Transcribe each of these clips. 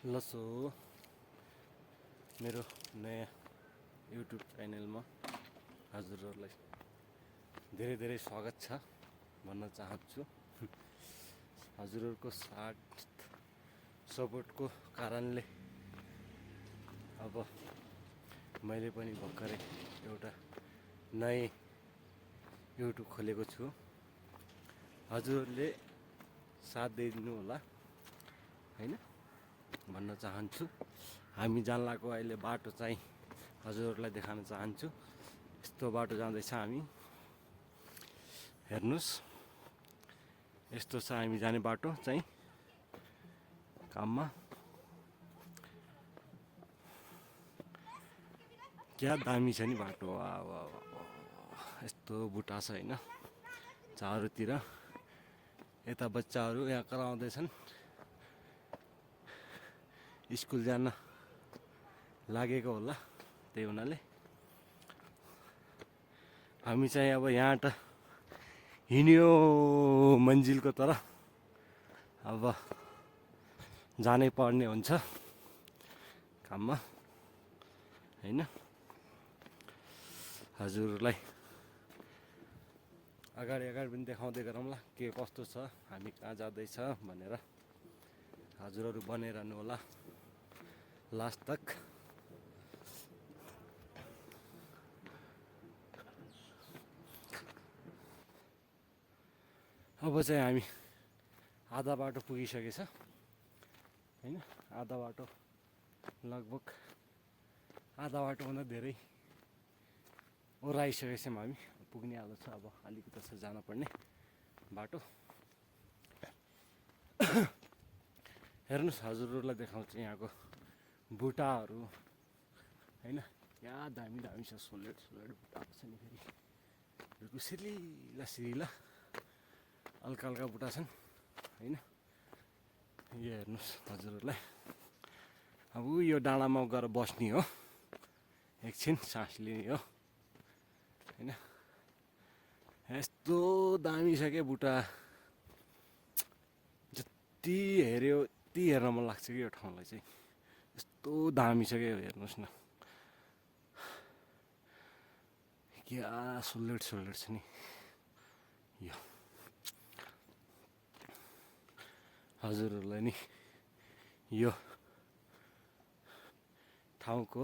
लसो मेरो नयाँ युट्युब च्यानलमा हजुरहरूलाई धेरै धेरै स्वागत छ भन्न चाहन्छु। हजुरहरूको साथ सपोर्टको कारणले अब मैले पनि भर्खरै एउटा नयाँ युट्युब खोलेको छु। हजुरहरूले साथ दिइदिनु होला हैन भन्न चाहन्छु। हामी जान्लाको अहिले बाटो चाहिँ हजुरहरूलाई देखाउन चाहन्छु। यस्तो बाटो जाँदैछ हामी, हेर्नुस्। यस्तो छ हामी जाने बाटो चाहिँ काममा। क्या दामी छ नि बाटो, वाह वाह वाह। यस्तो बुटा छ हैन चारैतिर। यता बच्चाहरू यहाँ कराउँदैछन्, स्कुल जान लागेको होला, त्यही हुनाले हामी चाहिँ अब यहाँ त हिँड्यो मन्जिलको तर अब जानै पर्ने हुन्छ काममा हैन। हजुरलाई अगाडि पनि देखाउँदै गरौँला के कस्तो छ, हामी कहाँ जाँदैछ भनेर। हजुरहरू बनिरहनु होला लास्ट तक। अब चाहिँ हामी आधा बाटो पुगिसकेछ हैन। आधा बाटो लगभग आधा बाटोभन्दा धेरै ओह्राइसकेछौँ हामी, पुग्ने आलो छ। अब अलिकति छ जानुपर्ने बाटो। हेर्नुहोस्, हजुरहरूलाई देखाउँछु यहाँको बुटाहरू हैन। यहाँ दामी दामी छ, सोलेट बुटाहरू छ नि। फेरि सिरिला हल्का हल्का बुटा छन् हैन। यो हेर्नुहोस् हजुरहरूलाई। अब यो डाँडामा गएर बस्ने हो, एकछिन सास लिने हो हैन। यस्तो दामी छ क्या बुटा, जति हेऱ्यो त्यति हेर्न मन लाग्छ कि यो ठाउँलाई चाहिँ। यस्तो दामी छ क्या, हेर्नुहोस् न। क्या सोलेट छ नि यो। हजुरहरूलाई नि यो ठाउँको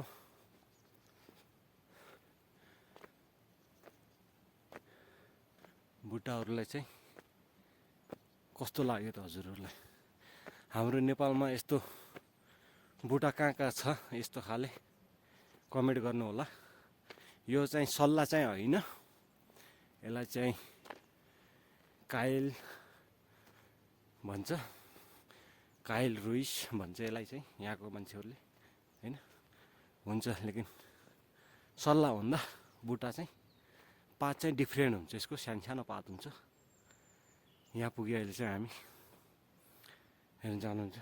बुटाहरूलाई चाहिँ कस्तो लाग्यो त हजुरहरूलाई? हाम्रो नेपालमा यस्तो बुटा कहाँ कहाँ छ यस्तो खाले, कमेन्ट गर्नु होला। यो चाहिँ सल्ला चाहिँ होइन, यसलाई चाहिँ कायल भन्छ, कायल रुइस भन्छ यसलाई चाहिँ यहाँको मान्छेहरूले हैन। हुन्छ, लेकिन सल्ला भन्दा बुटा चाहिँ पात चाहिँ डिफ्रेन्ट हुन्छ, यसको सानो पात हुन्छ। यहाँ पुगे अहिले चाहिँ हामी हेर्न जानुहुन्छ।